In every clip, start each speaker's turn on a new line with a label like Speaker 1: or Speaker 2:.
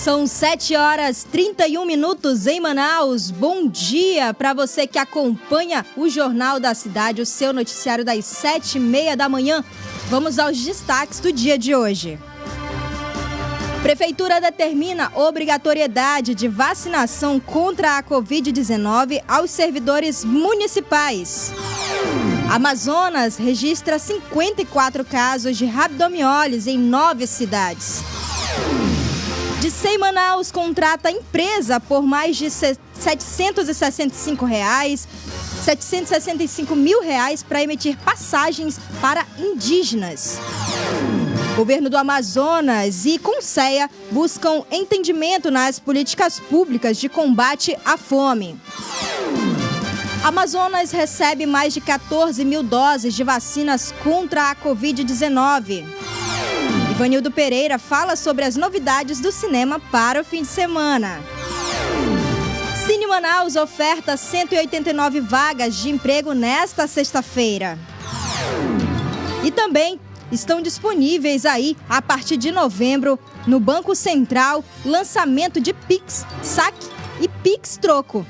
Speaker 1: São 7h31 em Manaus. Bom dia para você que acompanha o Jornal da Cidade, o seu noticiário das 7h30 da manhã. Vamos aos destaques do dia de hoje. Prefeitura determina obrigatoriedade de vacinação contra a Covid-19 aos servidores municipais. Amazonas registra 54 casos de rabdomiólise em 9 cidades. Dicey Manaus contrata empresa por mais de R$ 765 mil para emitir passagens para indígenas. Governo do Amazonas e Conceia buscam entendimento nas políticas públicas de combate à fome. Amazonas recebe mais de 14 mil doses de vacinas contra a Covid-19. Ivanildo Pereira fala sobre as novidades do cinema para o fim de semana. Cine Manaus oferta 189 vagas de emprego nesta sexta-feira. E também estão disponíveis aí, a partir de novembro, no Banco Central, lançamento de Pix, Saque e Pix Troco.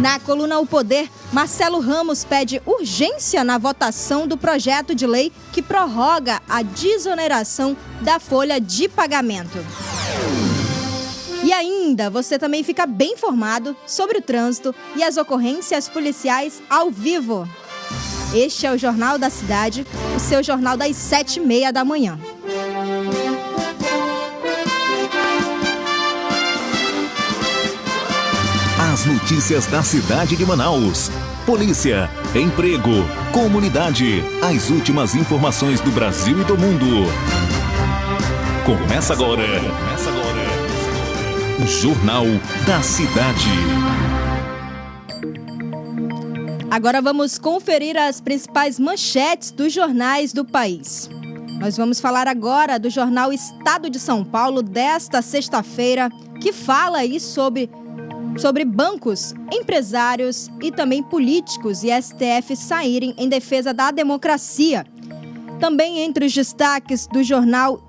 Speaker 1: Na coluna O Poder, Marcelo Ramos pede urgência na votação do projeto de lei que prorroga a desoneração da folha de pagamento. E ainda, você também fica bem informado sobre o trânsito e as ocorrências policiais ao vivo. Este é o Jornal da Cidade, o seu jornal das 7h30 da manhã.
Speaker 2: As notícias da cidade de Manaus. Polícia, emprego, comunidade. As últimas informações do Brasil e do mundo. Começa agora. Jornal da Cidade.
Speaker 1: Agora vamos conferir as principais manchetes dos jornais do país. Nós vamos falar agora do jornal Estado de São Paulo desta sexta-feira, que fala aí sobre bancos, empresários e também políticos e STF saírem em defesa da democracia. Também entre os destaques do jornal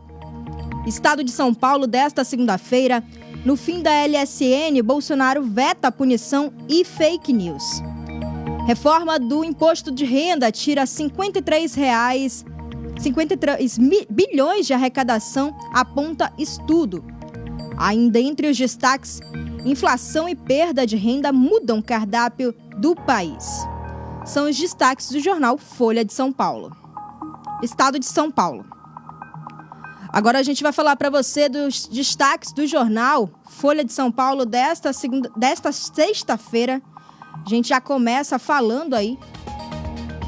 Speaker 1: Estado de São Paulo desta segunda-feira, no fim da LSN, Bolsonaro veta punição e fake news. Reforma do imposto de renda tira R$ 53 bilhões de arrecadação, aponta estudo. Ainda entre os destaques, inflação e perda de renda mudam o cardápio do país. São os destaques do jornal Folha de São Paulo. Estado de São Paulo. Agora a gente vai falar para você dos destaques do jornal Folha de São Paulo desta sexta-feira. A gente já começa falando aí.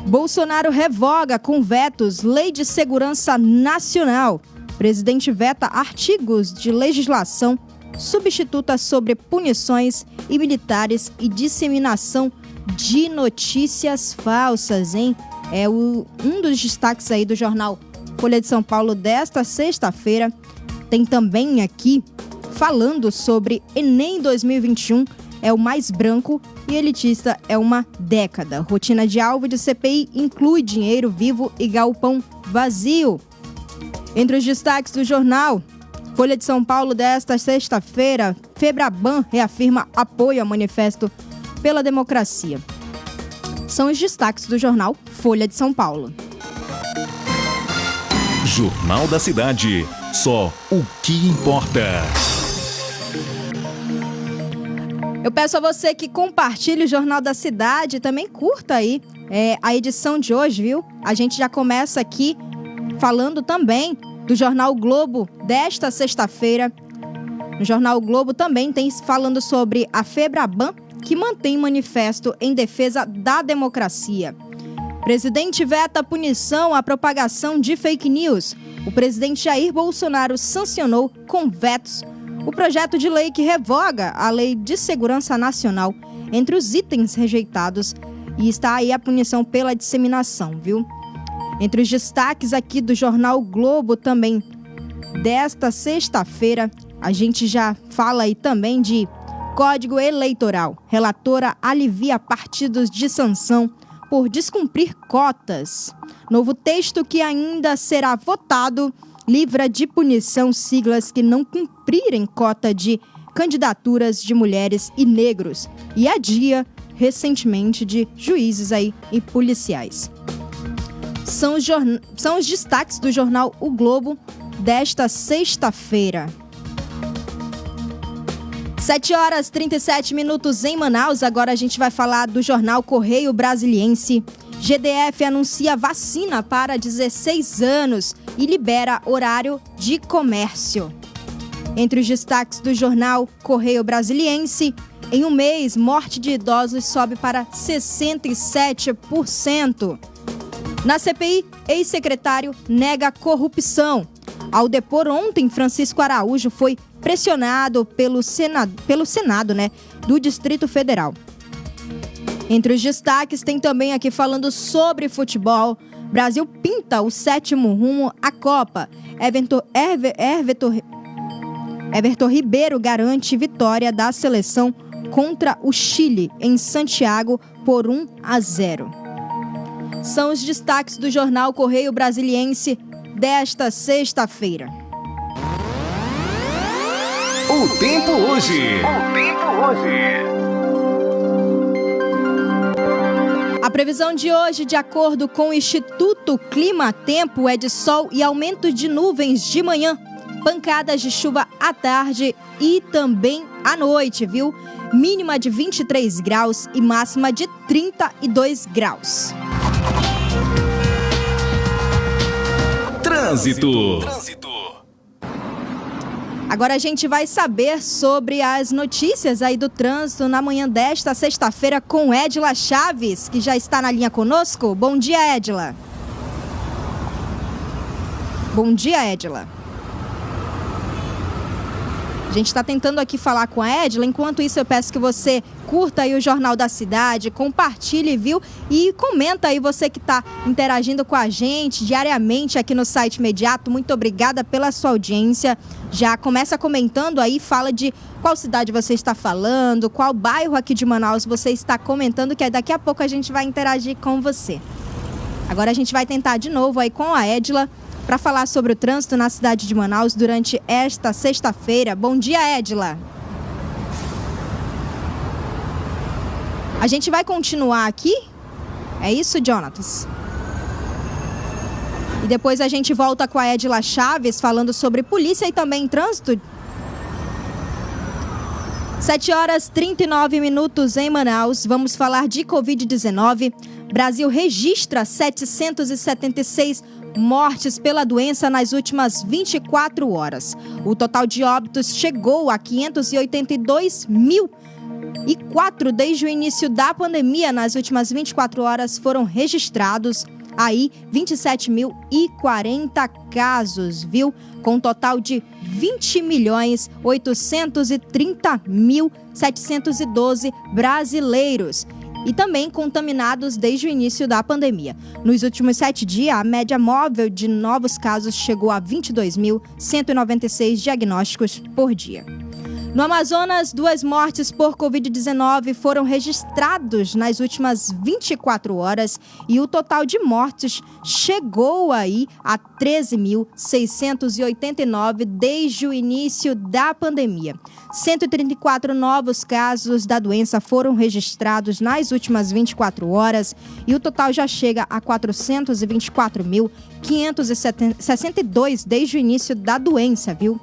Speaker 1: Bolsonaro revoga com vetos Lei de Segurança Nacional. Presidente veta artigos de legislação substituta sobre punições e militares e disseminação de notícias falsas, hein? É um dos destaques aí do jornal Folha de São Paulo desta sexta-feira. Tem também aqui falando sobre Enem 2021 é o mais branco e elitista é uma década. Rotina de alvo de CPI inclui dinheiro vivo e galpão vazio. Entre os destaques do jornal Folha de São Paulo desta sexta-feira, Febraban reafirma apoio ao manifesto pela democracia. São os destaques do jornal Folha de São Paulo.
Speaker 2: Jornal da Cidade. Só o que importa.
Speaker 1: Eu peço a você que compartilhe o Jornal da Cidade e também curta aí a edição de hoje, viu? A gente já começa aqui falando também do Jornal Globo desta sexta-feira. No Jornal Globo também tem falando sobre a Febraban, que mantém manifesto em defesa da democracia. Presidente veta punição à propagação de fake news. O presidente Jair Bolsonaro sancionou com vetos o projeto de lei que revoga a Lei de Segurança Nacional entre os itens rejeitados e está aí a punição pela disseminação, viu? Entre os destaques aqui do Jornal Globo também desta sexta-feira, a gente já fala aí também de Código Eleitoral. Relatora alivia partidos de sanção por descumprir cotas. Novo texto que ainda será votado livra de punição siglas que não cumprirem cota de candidaturas de mulheres e negros e adia recentemente de juízes aí e policiais. São os destaques do jornal O Globo desta sexta-feira. 7h37 em Manaus. Agora a gente vai falar do jornal Correio Brasiliense. GDF anuncia vacina para 16 anos e libera horário de comércio. Entre os destaques do jornal Correio Brasiliense, em um mês, morte de idosos sobe para 67%. Na CPI, ex-secretário nega corrupção. Ao depor ontem, Francisco Araújo foi pressionado pelo Senado, do Distrito Federal. Entre os destaques, tem também aqui falando sobre futebol. Brasil pinta o 7º rumo à Copa. Everton Ribeiro garante vitória da seleção contra o Chile em Santiago por 1-0. São os destaques do jornal Correio Brasiliense desta sexta-feira.
Speaker 2: O tempo hoje.
Speaker 1: A previsão de hoje, de acordo com o Instituto Clima Tempo, é de sol e aumento de nuvens de manhã, pancadas de chuva à tarde e também à noite, viu? Mínima de 23 graus e máxima de 32 graus.
Speaker 2: Trânsito.
Speaker 1: Agora a gente vai saber sobre as notícias aí do trânsito na manhã desta sexta-feira com Edila Chaves, que já está na linha conosco. Bom dia, Edila. Bom dia, Edila. A gente está tentando aqui falar com a Edila. Enquanto isso, eu peço que você curta aí o Jornal da Cidade, compartilhe, viu? E comenta aí, você que está interagindo com a gente diariamente aqui no site Imediato. Muito obrigada pela sua audiência. Já começa comentando aí, fala de qual cidade você está falando, qual bairro aqui de Manaus você está comentando, que daqui a pouco a gente vai interagir com você. Agora a gente vai tentar de novo aí com a Edila para falar sobre o trânsito na cidade de Manaus durante esta sexta-feira. Bom dia, Edila. A gente vai continuar aqui? É isso, Jonatas? E depois a gente volta com a Edila Chaves falando sobre polícia e também trânsito. 7h39 em Manaus. Vamos falar de Covid-19. Brasil registra 776 mortes pela doença nas últimas 24 horas. O total de óbitos chegou a 582.004 desde o início da pandemia. Nas últimas 24 horas foram registrados aí 27.040 casos, viu? Com um total de 20.830.712 brasileiros e também contaminados desde o início da pandemia. Nos últimos 7 dias, a média móvel de novos casos chegou a 22.196 diagnósticos por dia. No Amazonas, 2 mortes por Covid-19 foram registrados nas últimas 24 horas e o total de mortes chegou aí a 13.689 desde o início da pandemia. 134 novos casos da doença foram registrados nas últimas 24 horas e o total já chega a 424.562 desde o início da doença, viu?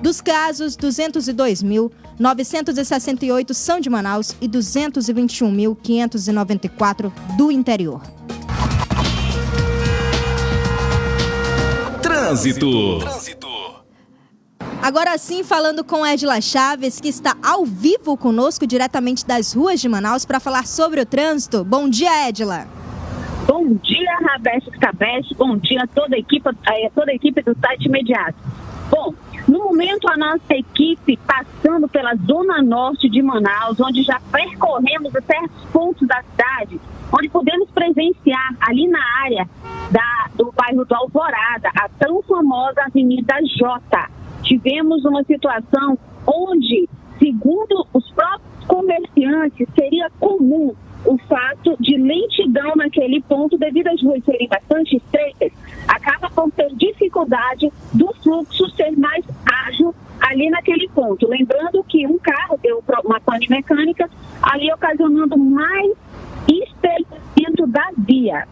Speaker 1: Dos casos, 202.968 são de Manaus e 221.594 do interior.
Speaker 2: Trânsito.
Speaker 1: Agora sim, falando com Edila Chaves, que está ao vivo conosco, diretamente das ruas de Manaus, para falar sobre o trânsito. Bom dia, Edila.
Speaker 3: Bom dia, Rabeste Cabeste. Bom dia a toda a equipe do site Imediato. Bom, no momento, a nossa equipe passando pela zona norte de Manaus, onde já percorremos certos pontos da cidade, onde podemos presenciar ali na área do bairro do Alvorada, a tão famosa Avenida J. Tivemos uma situação onde, segundo os próprios comerciantes, seria comum o fato de lentidão naquele ponto, devido às ruas serem bastante estreitas, acaba por ter dificuldade do fluxo ser mais ágil ali naquele ponto. Lembrando que um carro deu uma pane mecânica, ali ocasionando mais espelhamento da via.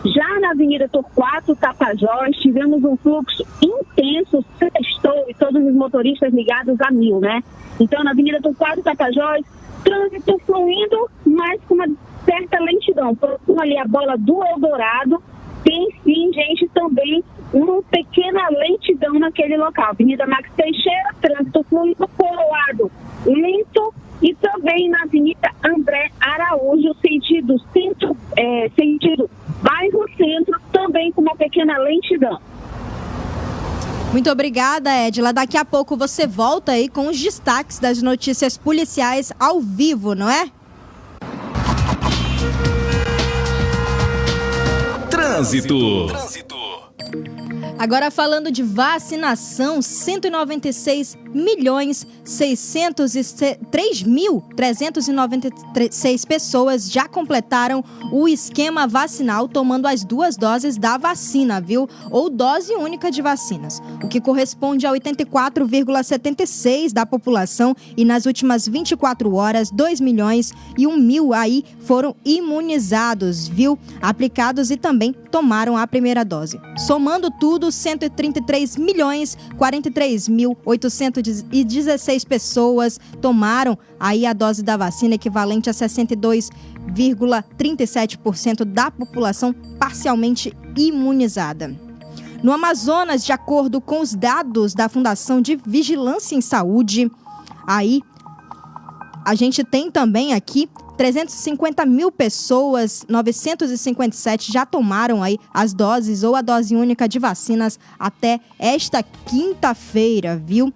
Speaker 3: Já na Avenida Torquato Tapajós, tivemos um fluxo intenso, sextou, e todos os motoristas ligados a 1000, né? Então, na Avenida Torquato Tapajós, trânsito fluindo, mas com uma certa lentidão. Por ali a bola do Eldorado, tem sim, gente, também uma pequena lentidão naquele local. Avenida Max Teixeira, trânsito fluindo, Coroado lento, e também na Avenida André Araújo, sentido centro, sentido bairro centro, também com uma pequena lentidão.
Speaker 1: Muito obrigada, Edila. Daqui a pouco você volta aí com os destaques das notícias policiais ao vivo, não é?
Speaker 2: Trânsito.
Speaker 1: Agora falando de vacinação, 196.603.396 pessoas já completaram o esquema vacinal tomando as 2 doses da vacina, viu? Ou dose única de vacinas, o que corresponde a 84,76% da população, e nas últimas 24 horas, 2.001.000 aí foram imunizados, viu? Aplicados e também tomaram a primeira dose. Somando tudo, 133.043.816 pessoas tomaram aí a dose da vacina, equivalente a 62,37% da população parcialmente imunizada. No Amazonas, de acordo com os dados da Fundação de Vigilância em Saúde, aí a gente tem também aqui 350 mil pessoas, 957 já tomaram aí as doses ou a dose única de vacinas até esta quinta-feira, viu?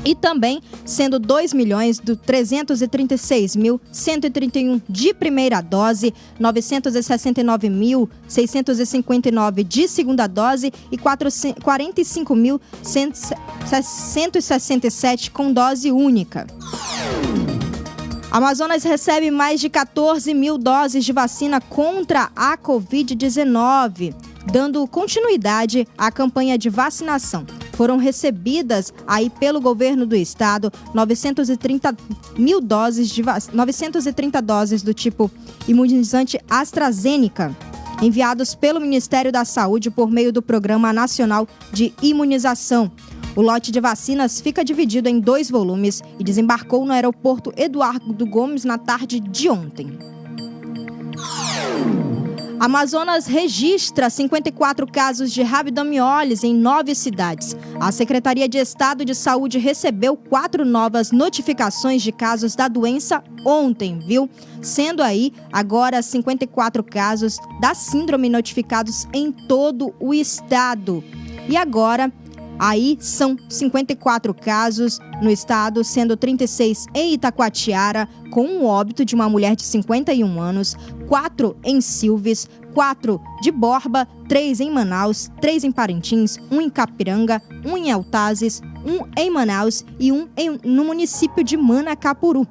Speaker 1: E também sendo 2.336.131 de primeira dose, 969.659 de segunda dose e 45.167 com dose única. Amazonas recebe mais de 14 mil doses de vacina contra a Covid-19, dando continuidade à campanha de vacinação. Foram recebidas aí pelo governo do estado 930 doses do tipo imunizante AstraZeneca, enviados pelo Ministério da Saúde por meio do Programa Nacional de Imunização. O lote de vacinas fica dividido em 2 volumes e desembarcou no aeroporto Eduardo Gomes na tarde de ontem. Amazonas registra 54 casos de rabdomiólise em 9 cidades. A Secretaria de Estado de Saúde recebeu 4 novas notificações de casos da doença ontem, viu? Sendo aí agora 54 casos da síndrome notificados em todo o estado. E agora, aí são 54 casos no estado, sendo 36 em Itacoatiara, com um óbito de uma mulher de 51 anos, 4 em Silves, 4 de Borba, 3 em Manaus, 3 em Parintins, 1 em Capiranga, 1 em Altazes, 1 em Manaus e 1 no município de Manacapuru.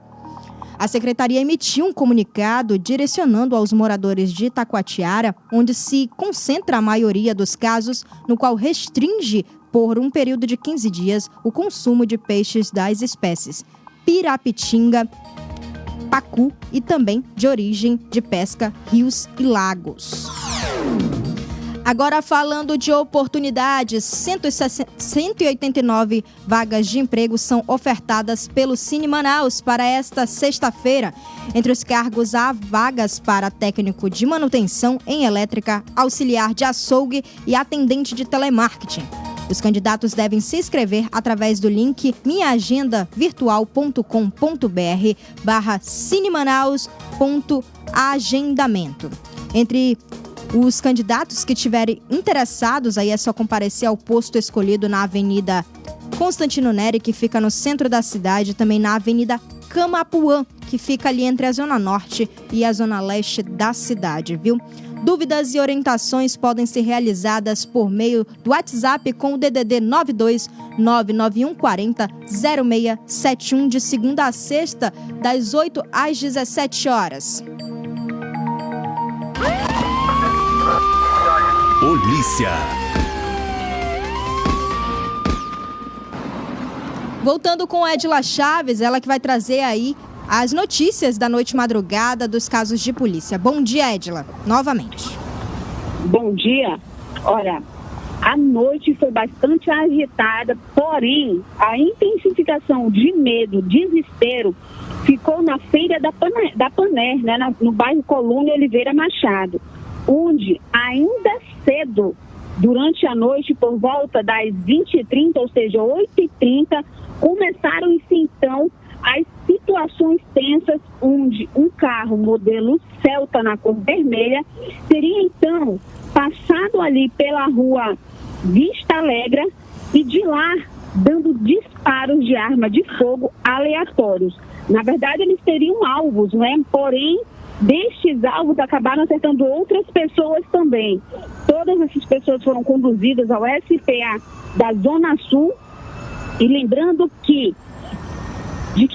Speaker 1: A secretaria emitiu um comunicado direcionando aos moradores de Itacoatiara, onde se concentra a maioria dos casos, no qual restringe por um período de 15 dias o consumo de peixes das espécies pirapitinga, pacu e também de origem de pesca, rios e lagos. Agora falando de oportunidades, 189 vagas de emprego são ofertadas pelo Cine Manaus para esta sexta-feira. Entre os cargos há vagas para técnico de manutenção em elétrica, auxiliar de açougue e atendente de telemarketing. Os candidatos devem se inscrever através do link minhaagenda.virtual.com.br/cinemanaus.agendamento. Entre os candidatos que tiverem interessados, aí é só comparecer ao posto escolhido na Avenida Constantino Neri, que fica no centro da cidade, também na Avenida Camapuã, que fica ali entre a Zona Norte e a Zona Leste da cidade, viu? Dúvidas e orientações podem ser realizadas por meio do WhatsApp com o DDD 92 99140 0671 de segunda a sexta, das 8 às 17 horas.
Speaker 2: Polícia.
Speaker 1: Voltando com Edila Chaves, ela que vai trazer aí as notícias da noite madrugada dos casos de polícia. Bom dia, Edila, novamente.
Speaker 3: Bom dia. Olha, a noite foi bastante agitada, porém, a intensificação de medo, desespero, ficou na feira da Paner, né, no bairro Colônia Oliveira Machado, onde ainda cedo, durante a noite, por volta das 20h30, ou seja, 8h30, começaram-se então as situações tensas, onde um carro modelo Celta na cor vermelha teria então passado ali pela rua Vista Alegre e de lá dando disparos de arma de fogo aleatórios. Na verdade, eles teriam alvos, né? Porém, destes alvos acabaram acertando outras pessoas também. Todas essas pessoas foram conduzidas ao SPA da Zona Sul. E lembrando que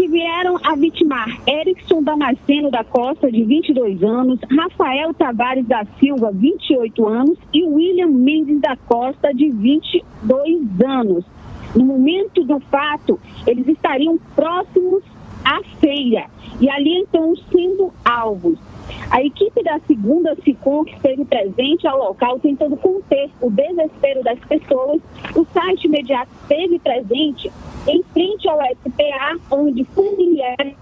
Speaker 3: vieram a vitimar Erickson Damasceno da Costa, de 22 anos, Rafael Tavares da Silva, 28 anos, e William Mendes da Costa, de 22 anos. No momento do fato, eles estariam próximos à feira, e ali então sendo alvos. A equipe da 2ª SICOM que esteve presente ao local tentando conter o desespero das pessoas. O site imediato esteve presente em frente ao SPA, onde familiares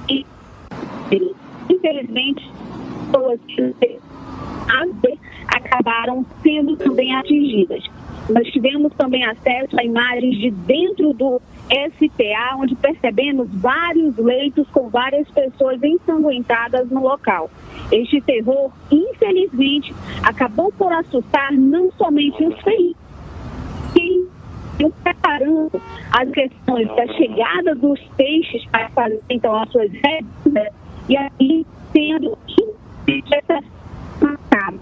Speaker 3: e, infelizmente, pessoas que acabaram sendo também atingidas. Nós tivemos também acesso a imagens de dentro do SPA, onde percebemos vários leitos com várias pessoas ensanguentadas no local. Este terror, infelizmente, acabou por assustar não somente os feios, que estão preparando as questões da chegada dos peixes para fazer então as suas redes, né? E aí tendo essa matada.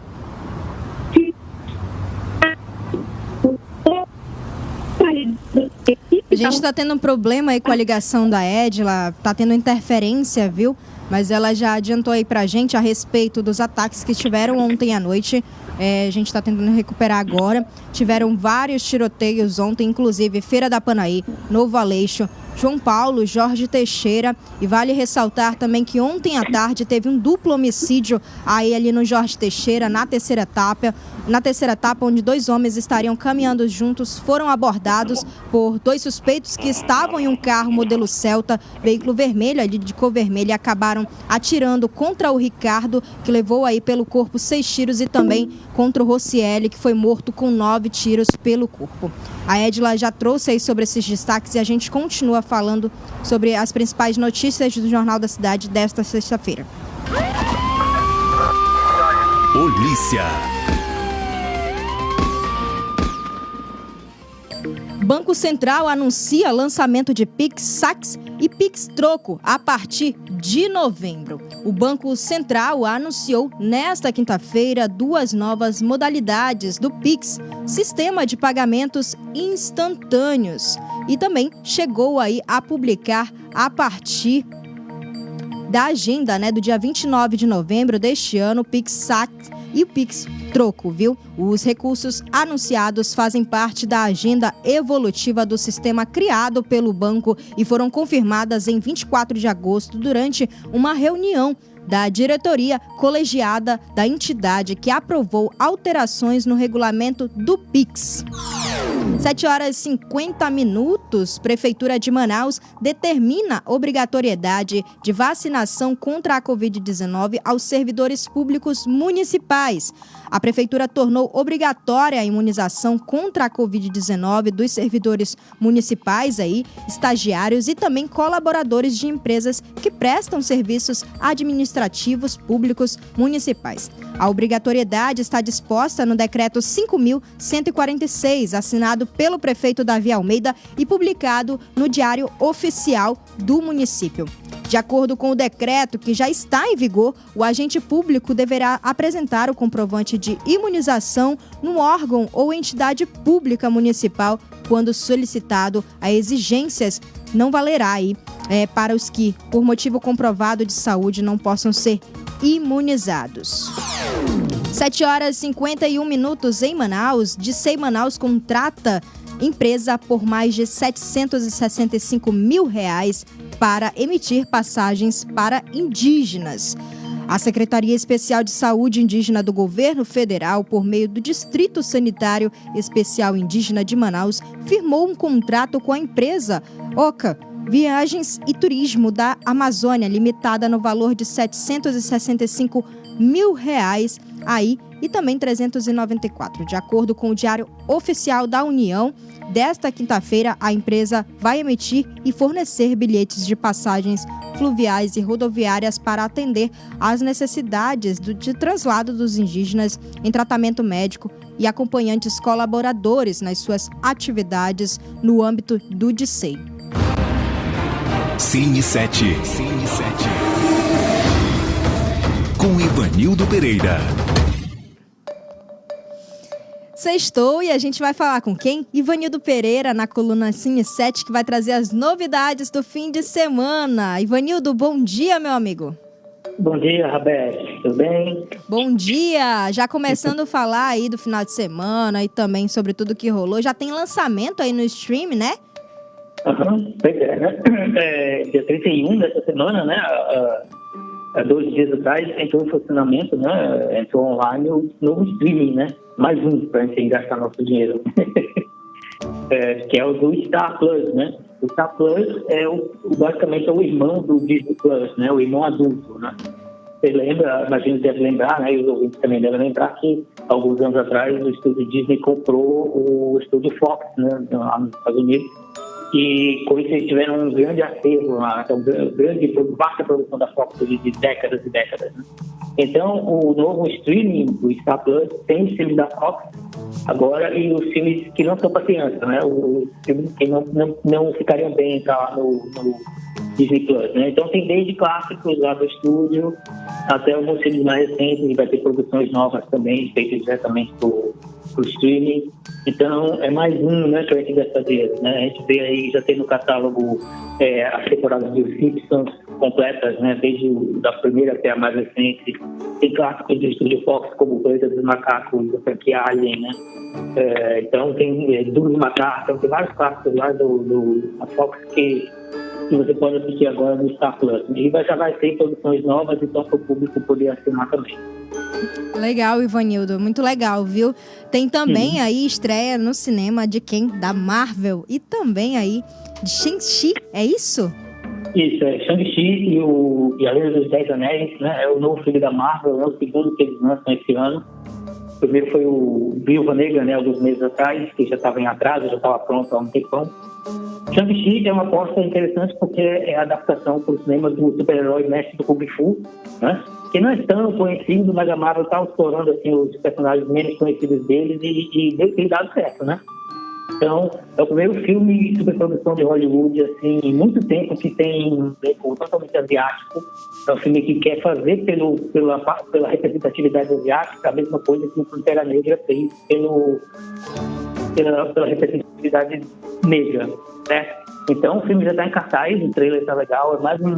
Speaker 1: A gente está tendo um problema aí com a ligação da Edila, está tendo interferência, viu? Mas ela já adiantou aí pra gente a respeito dos ataques que tiveram ontem à noite. A gente está tentando recuperar agora. Tiveram vários tiroteios ontem, inclusive Feira da Panaí, Novo Aleixo, João Paulo, Jorge Teixeira. E vale ressaltar também que ontem à tarde teve um duplo homicídio aí ali no Jorge Teixeira, na terceira etapa, onde 2 homens estariam caminhando juntos, foram abordados por 2 suspeitos que estavam em um carro modelo Celta, veículo vermelho, ali de cor vermelha, e acabaram atirando contra o Ricardo, que levou aí pelo corpo 6 tiros, e também contra o Rocieli, que foi morto com 9 tiros pelo corpo. A Edila já trouxe aí sobre esses destaques e a gente continua falando sobre as principais notícias do Jornal da Cidade desta sexta-feira.
Speaker 2: Polícia.
Speaker 1: Banco Central anuncia lançamento de Pix Saques e Pix Troco a partir de novembro. O Banco Central anunciou nesta quinta-feira 2 novas modalidades do Pix, sistema de pagamentos instantâneos, e também chegou aí a publicar a partir da agenda, do dia 29 de novembro deste ano, o Pix Saques e o Pix Troco, viu? Os recursos anunciados fazem parte da agenda evolutiva do sistema criado pelo banco e foram confirmadas em 24 de agosto durante uma reunião da diretoria colegiada da entidade, que aprovou alterações no regulamento do Pix. 7h50, Prefeitura de Manaus determina obrigatoriedade de vacinação contra a Covid-19 aos servidores públicos municipais. A Prefeitura tornou obrigatória a imunização contra a Covid-19 dos servidores municipais, estagiários e também colaboradores de empresas que prestam serviços administrativos públicos municipais. A obrigatoriedade está disposta no Decreto 5.146, assinado pelo prefeito Davi Almeida e publicado no Diário Oficial do município. De acordo com o decreto, que já está em vigor, o agente público deverá apresentar o comprovante de imunização no órgão ou entidade pública municipal quando solicitado. A exigências não valerá para os que, por motivo comprovado de saúde, não possam ser imunizados. 7h51 em Manaus. Dissei Manaus contrata empresa por mais de R$765 mil para emitir passagens para indígenas. A Secretaria Especial de Saúde Indígena do Governo Federal, por meio do Distrito Sanitário Especial Indígena de Manaus, firmou um contrato com a empresa OCA Viagens e Turismo da Amazônia, limitada no valor de R$765 mil aí, e também 394. De acordo com o Diário Oficial da União, desta quinta-feira, a empresa vai emitir e fornecer bilhetes de passagens fluviais e rodoviárias para atender às necessidades de translado dos indígenas em tratamento médico e acompanhantes colaboradores nas suas atividades no âmbito do DICEI.
Speaker 2: Cine 7 com Ivanildo Pereira.
Speaker 1: Sextou e a gente vai falar com quem? Ivanildo Pereira, na coluna Cine 7, que vai trazer as novidades do fim de semana. Ivanildo, bom dia, meu amigo.
Speaker 4: Bom dia, Roberto. Tudo bem?
Speaker 1: Bom dia! Já começando a falar aí do final de semana e também sobre tudo que rolou. Já tem lançamento aí no stream, né?
Speaker 4: Pois é, né? Dia 31 dessa semana, né? Há 2 dias atrás entrou em funcionamento, né? Entrou online o novo streaming, né? Mais um para a gente gastar nosso dinheiro. Que é o do Star Plus, né? O Star Plus basicamente é o irmão do Disney Plus, né? O irmão adulto, né? Você lembra, imagino que deve lembrar, né? E os ouvintes também devem lembrar que alguns anos atrás o estúdio Disney comprou o estúdio Fox, né? Lá nos Estados Unidos. E com isso eles tiveram um grande acervo, uma vasta produção da Fox de décadas e décadas, né? Então, o novo streaming do Star Plus tem os filmes da Fox agora e os filmes que não são para criança, né? Os filmes que não ficariam bem entrar lá no Disney Plus, né? Então, tem desde clássicos lá do estúdio até alguns filmes mais recentes, e vai ter produções novas também, feitas diretamente pro streaming. Então, é mais um, né, que a gente vai fazer, né? A gente vê aí, já tem no catálogo as temporadas dos Simpsons completas, né? Desde da primeira até a mais recente. Tem clássicos do estúdio Fox, como Planeta dos Macacos, a franquia Alien, né? Então, tem Duro de Matar, então tem vários clássicos lá da Fox que você pode assistir agora no Star Plus. E já vai ter produções novas, então para o público poder assinar também.
Speaker 1: Legal, Ivanildo, muito legal, viu? Tem também aí estreia no cinema de quem? Da Marvel e também aí de Shang-Chi, é isso?
Speaker 4: Isso, Shang-Chi e a Lenda dos 10 Anéis, né? É o novo filme da Marvel, é o segundo que eles lançam esse ano. O primeiro foi o Viúva Negra, né? Alguns meses atrás, que já estava em atraso, já estava pronto há um tempão. Shang-Chi é uma aposta interessante porque é a adaptação para o cinema do super-herói mestre do Kung Fu, né? Que não é tão conhecido, mas a Marvel está explorando assim, os personagens menos conhecidos deles e tem dado certo, né? Então, é o primeiro filme de superprodução de Hollywood, assim, em muito tempo, que tem um decor totalmente asiático. É um filme que quer fazer pela representatividade asiática a mesma coisa que o Pantera Negra fez pela representatividade negra, né? Então, o filme já está em cartaz, o trailer está legal, é mais uma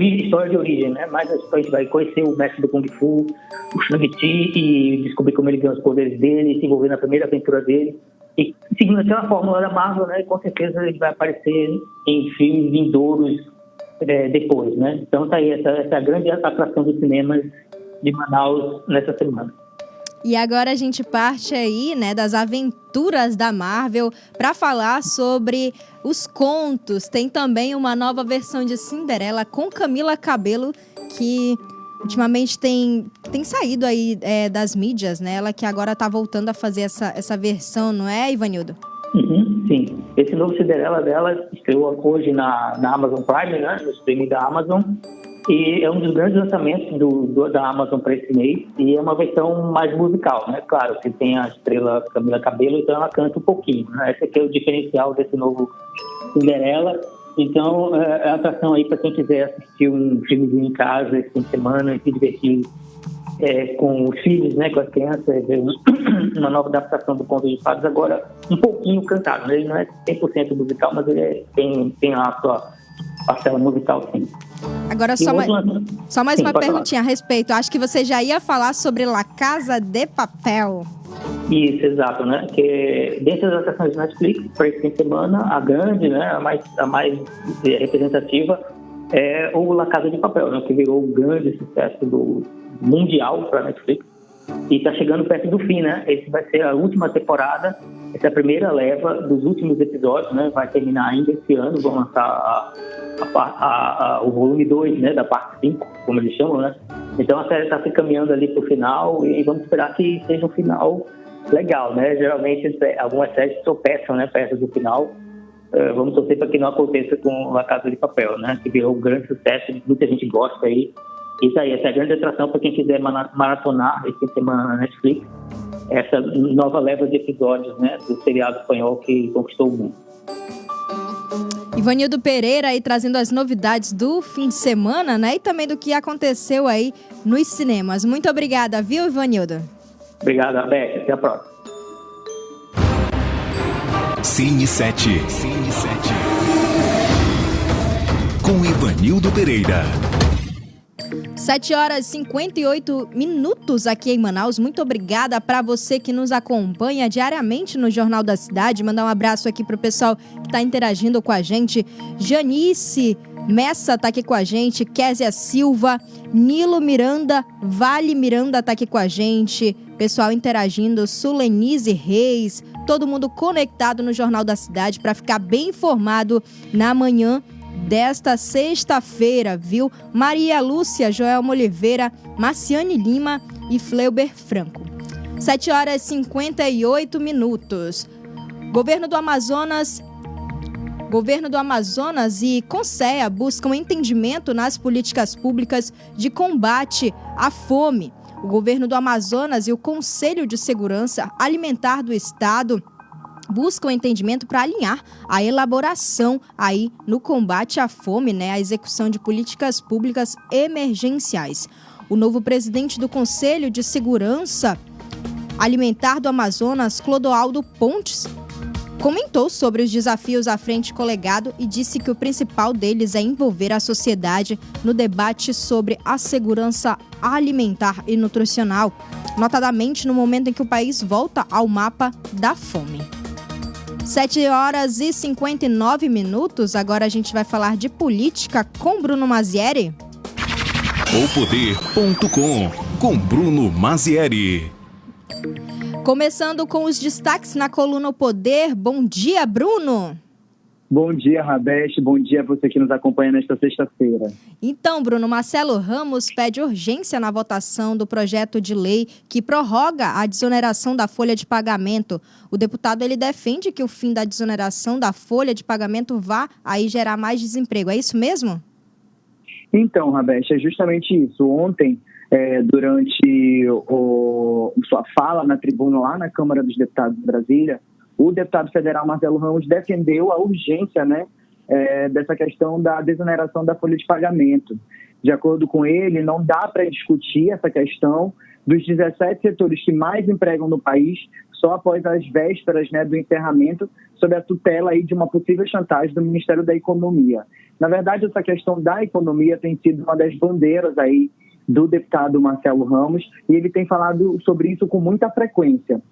Speaker 4: história de origem, né? Mais a gente vai conhecer o mestre do Kung Fu, o Shang-Chi, e descobrir como ele ganha os poderes dele, se envolver na primeira aventura dele. E seguindo aquela fórmula da Marvel, né? Com certeza ele vai aparecer em filmes vindouros depois, né? Então tá aí essa grande atração dos cinemas de Manaus nessa semana.
Speaker 1: E agora a gente parte aí, né, das aventuras da Marvel para falar sobre os contos. Tem também uma nova versão de Cinderela com Camila Cabello, que ultimamente tem saído aí das mídias, né? Ela que agora tá voltando a fazer essa versão, não é, Ivanildo?
Speaker 4: Sim. Esse novo Cinderela dela estreou hoje na Amazon Prime, né? No streaming da Amazon. E é um dos grandes lançamentos da Amazon para esse mês, e é uma versão mais musical, né? Claro, que tem a estrela Camila Cabello, então ela canta um pouquinho, né? Esse aqui é o diferencial desse novo Cinderela. Então, é a atração aí para quem quiser assistir um filmezinho em casa esse fim de semana e se divertir com os filhos, né? Com as crianças, uma nova adaptação do Conto de Fadas, agora um pouquinho cantado, né? Ele não é 100% musical, mas ele tem a sua parcela musical, sim.
Speaker 1: Agora, só mais uma perguntinha a respeito. Acho que você já ia falar sobre La Casa de Papel.
Speaker 4: Isso, exato, né? Que dentro das atrações da Netflix, para esse fim de semana, a grande, né, a mais representativa é o La Casa de Papel, né? Que virou um grande sucesso do mundial para a Netflix. E está chegando perto do fim, né? Esse vai ser a última temporada, essa é a primeira leva dos últimos episódios, né? Vai terminar ainda esse ano, vão lançar o volume 2, né? Da parte 5, como eles chamam, né? Então a série está se caminhando ali para o final e vamos esperar que seja um final legal, né? Geralmente algumas séries tropeçam, né? Perto do final. Vamos torcer para que não aconteça com La Casa de Papel, né? Que virou um grande sucesso, muita gente gosta aí. Isso aí, essa é a grande atração para quem quiser maratonar esse fim de semana na Netflix. Essa nova leva de episódios, né, do seriado espanhol que conquistou o mundo.
Speaker 1: Ivanildo Pereira aí trazendo as novidades do fim de semana, né? E também do que aconteceu aí nos cinemas. Muito obrigada, viu, Ivanildo?
Speaker 4: Obrigado, Abete. Até a próxima.
Speaker 2: Cine 7. Com Ivanildo Pereira.
Speaker 1: 7h58 aqui em Manaus. Muito obrigada para você que nos acompanha diariamente no Jornal da Cidade. Mandar um abraço aqui pro pessoal que está interagindo com a gente. Janice Messa tá aqui com a gente, Késia Silva, Nilo Miranda, Vale Miranda tá aqui com a gente. Pessoal interagindo, Sulenise Reis, todo mundo conectado no Jornal da Cidade para ficar bem informado na manhã desta sexta-feira, viu? Maria Lúcia, Joelma Oliveira, Marciane Lima e Fleuber Franco. 7h58. Governo do Amazonas e Conceia buscam entendimento nas políticas públicas de combate à fome. O Governo do Amazonas e o Conselho de Segurança Alimentar do Estado buscam entendimento para alinhar a elaboração aí no combate à fome, né, a execução de políticas públicas emergenciais. O novo presidente do Conselho de Segurança Alimentar do Amazonas, Clodoaldo Pontes, comentou sobre os desafios à frente colegado e disse que o principal deles é envolver a sociedade no debate sobre a segurança alimentar e nutricional, notadamente no momento em que o país volta ao mapa da fome. 7h59, agora a gente vai falar de política com Bruno Mazieri.
Speaker 2: Opoder.com, com Bruno Mazieri.
Speaker 1: Começando com os destaques na coluna O Poder. Bom dia, Bruno.
Speaker 5: Bom dia, Rabeste. Bom dia a você que nos acompanha nesta sexta-feira.
Speaker 1: Então, Bruno, Marcelo Ramos pede urgência na votação do projeto de lei que prorroga a desoneração da folha de pagamento. O deputado ele defende que o fim da desoneração da folha de pagamento vá aí gerar mais desemprego. É isso mesmo?
Speaker 5: Então, Rabeste, é justamente isso. Ontem, durante sua fala na tribuna lá na Câmara dos Deputados de Brasília, o deputado federal Marcelo Ramos defendeu a urgência, né, dessa questão da desoneração da folha de pagamento. De acordo com ele, não dá para discutir essa questão dos 17 setores que mais empregam no país só após as vésperas, né, do encerramento, sob a tutela aí de uma possível chantagem do Ministério da Economia. Na verdade, essa questão da economia tem sido uma das bandeiras aí do deputado Marcelo Ramos, e ele tem falado sobre isso com muita frequência.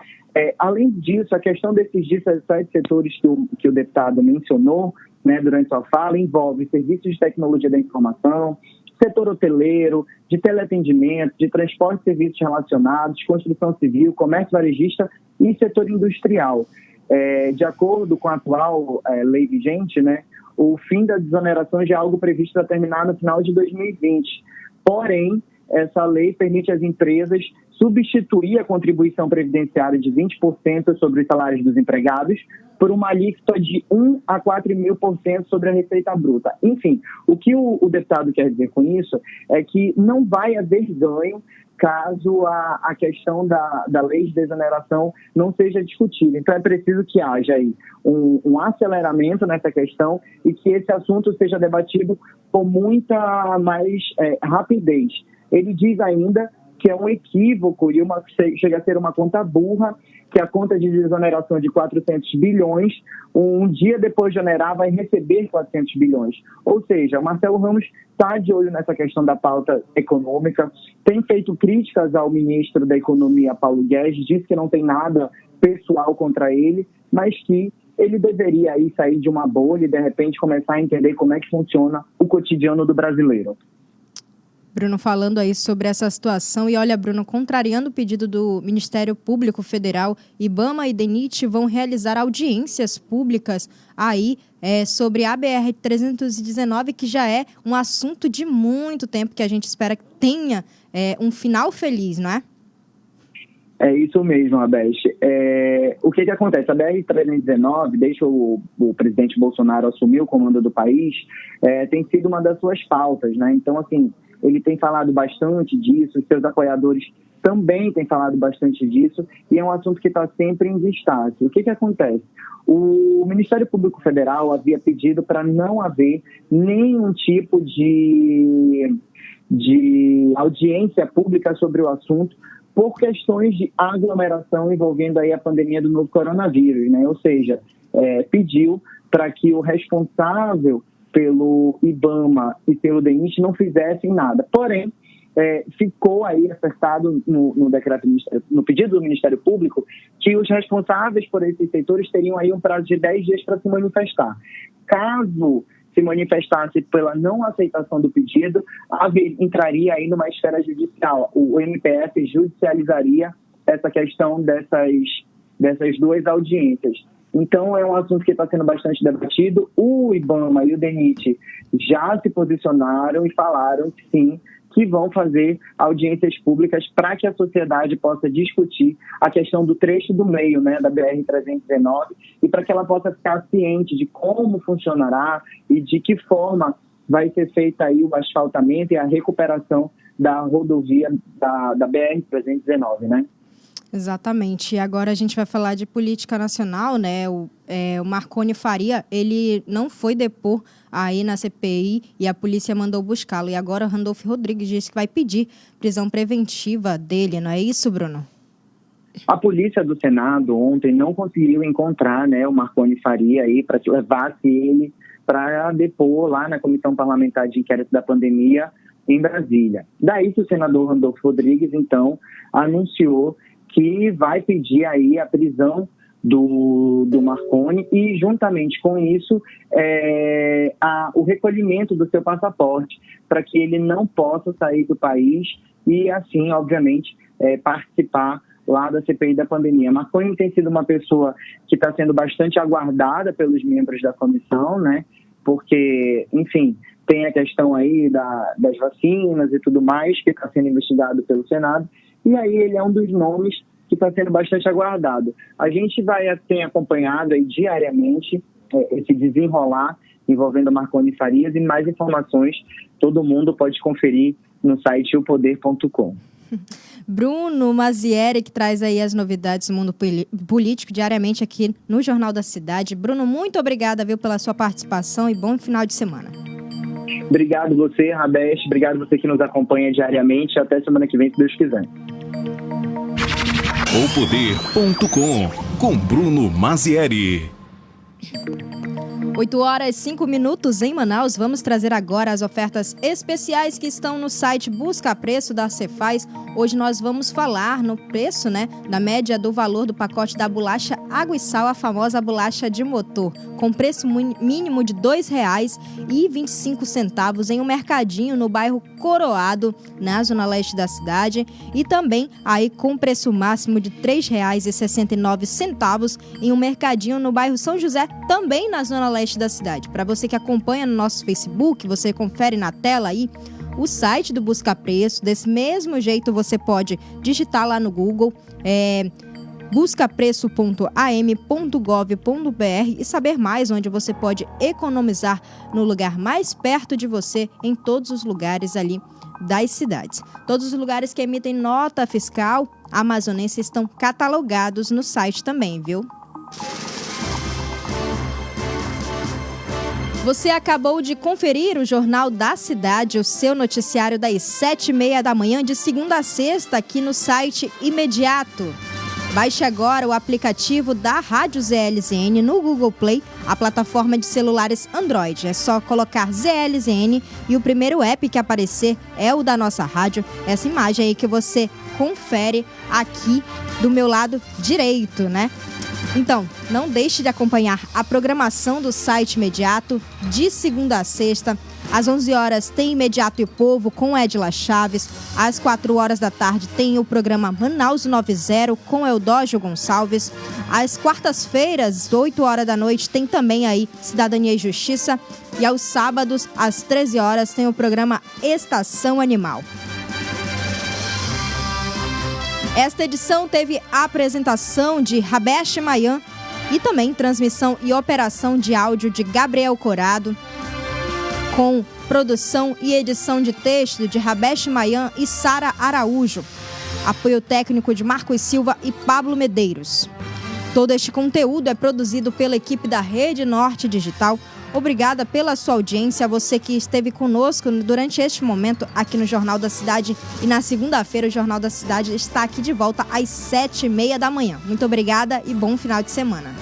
Speaker 5: Além disso, a questão desses 17 setores que o deputado mencionou, né, durante sua fala, envolve serviços de tecnologia da informação, setor hoteleiro, de teleatendimento, de transporte e serviços relacionados, construção civil, comércio varejista e setor industrial. De acordo com a atual lei vigente, né, o fim da desoneração já é algo previsto para terminar no final de 2020. Porém, essa lei permite às empresas substituir a contribuição previdenciária de 20% sobre os salários dos empregados por uma alíquota de 1 a 4.000% sobre a receita bruta. Enfim, o que o deputado quer dizer com isso é que não vai haver ganho caso a questão da lei de desoneração não seja discutida. Então, é preciso que haja aí um aceleramento nessa questão e que esse assunto seja debatido com muita mais rapidez. Ele diz ainda que é um equívoco e chega a ser uma conta burra, que a conta de desoneração de 400 bilhões, um dia depois de onerar, vai receber 400 bilhões. Ou seja, o Marcelo Ramos está de olho nessa questão da pauta econômica, tem feito críticas ao ministro da Economia, Paulo Guedes, disse que não tem nada pessoal contra ele, mas que ele deveria aí sair de uma bolha e, de repente, começar a entender como é que funciona o cotidiano do brasileiro.
Speaker 1: Bruno falando aí sobre essa situação. E olha, Bruno, contrariando o pedido do Ministério Público Federal, IBAMA e DENIT vão realizar audiências públicas aí sobre a BR-319, que já é um assunto de muito tempo que a gente espera que tenha um final feliz, não é?
Speaker 5: É isso mesmo, Abeste. O que acontece? A BR-319, desde o presidente Bolsonaro assumir o comando do país, tem sido uma das suas pautas, né? Então, assim, ele tem falado bastante disso, os seus apoiadores também têm falado bastante disso, e é um assunto que está sempre em destaque. O que acontece? O Ministério Público Federal havia pedido para não haver nenhum tipo de audiência pública sobre o assunto, por questões de aglomeração envolvendo aí a pandemia do novo coronavírus, né? Ou seja, pediu para que o responsável pelo IBAMA e pelo DENIT não fizessem nada. Porém, ficou aí acertado no decreto, no pedido do Ministério Público, que os responsáveis por esses setores teriam aí um prazo de 10 dias para se manifestar. Caso se manifestasse pela não aceitação do pedido, entraria aí numa esfera judicial. O MPF judicializaria essa questão dessas duas audiências. Então, é um assunto que está sendo bastante debatido. O IBAMA e o DENIT já se posicionaram e falaram, sim, que vão fazer audiências públicas para que a sociedade possa discutir a questão do trecho do meio, né, da BR-319, e para que ela possa ficar ciente de como funcionará e de que forma vai ser feita aí o asfaltamento e a recuperação da rodovia da BR-319, né?
Speaker 1: Exatamente. E agora a gente vai falar de política nacional, né? O Marconi Faria, ele não foi depor aí na CPI e a polícia mandou buscá-lo. E agora o Randolfo Rodrigues disse que vai pedir prisão preventiva dele, não é isso, Bruno?
Speaker 5: A polícia do Senado ontem não conseguiu encontrar, né, o Marconi Faria aí para que levasse ele para depor lá na Comissão Parlamentar de Inquérito da Pandemia em Brasília. Daí que o senador Randolfo Rodrigues, então, anunciou que vai pedir aí a prisão do Marconi e, juntamente com isso, o recolhimento do seu passaporte, para que ele não possa sair do país e, assim, obviamente, participar lá da CPI da pandemia. Marconi tem sido uma pessoa que está sendo bastante aguardada pelos membros da comissão, né? Porque, enfim, tem a questão aí das vacinas e tudo mais, que está sendo investigado pelo Senado. E aí ele é um dos nomes que está sendo bastante aguardado. A gente tem acompanhado aí diariamente esse desenrolar envolvendo Marconi Farias, e mais informações todo mundo pode conferir no site opoder.com.
Speaker 1: Bruno Mazieri, que traz aí as novidades do mundo político diariamente aqui no Jornal da Cidade. Bruno, muito obrigada, viu, pela sua participação e bom final de semana.
Speaker 5: Obrigado você, Rabeste. Obrigado você que nos acompanha diariamente. Até semana que vem, se Deus quiser.
Speaker 2: Opoder.com com Bruno Mazieri.
Speaker 1: 8h05 em Manaus. Vamos trazer agora as ofertas especiais que estão no site Busca Preço da Cefaz. Hoje nós vamos falar no preço, né, da média do valor do pacote da bolacha Água e Sal, a famosa bolacha de motor, com preço mínimo de R$ 2,25 em um mercadinho no bairro Coroado, na zona leste da cidade, e também aí com preço máximo de R$ 3,69 em um mercadinho no bairro São José, também na zona leste da cidade. Para você que acompanha no nosso Facebook, você confere na tela aí o site do Busca Preço. Desse mesmo jeito você pode digitar lá no Google buscapreço.am.gov.br e saber mais onde você pode economizar no lugar mais perto de você, em todos os lugares ali das cidades. Todos os lugares que emitem nota fiscal amazonense estão catalogados no site também, viu? Você acabou de conferir o Jornal da Cidade, o seu noticiário das 7h30 da manhã, de segunda a sexta, aqui no site Imediato. Baixe agora o aplicativo da Rádio ZLZN no Google Play, a plataforma de celulares Android. É só colocar ZLZN e o primeiro app que aparecer é o da nossa rádio. Essa imagem aí que você confere aqui do meu lado direito, né? Então, não deixe de acompanhar a programação do site Imediato de segunda a sexta. Às 11 horas tem Imediato e o Povo com Edila Chaves. Às 4 horas da tarde tem o programa Manaus 90 com Eudógio Gonçalves. Às quartas-feiras, 8 horas da noite, tem também aí Cidadania e Justiça. E aos sábados, às 13 horas, tem o programa Estação Animal. Esta edição teve a apresentação de Rabeste Mayan e também transmissão e operação de áudio de Gabriel Corado, com produção e edição de texto de Rabeste Mayan e Sara Araújo. Apoio técnico de Marcos Silva e Pablo Medeiros. Todo este conteúdo é produzido pela equipe da Rede Norte Digital. Obrigada pela sua audiência, a você que esteve conosco durante este momento aqui no Jornal da Cidade. E na segunda-feira o Jornal da Cidade está aqui de volta às 7h30 da manhã. Muito obrigada e bom final de semana.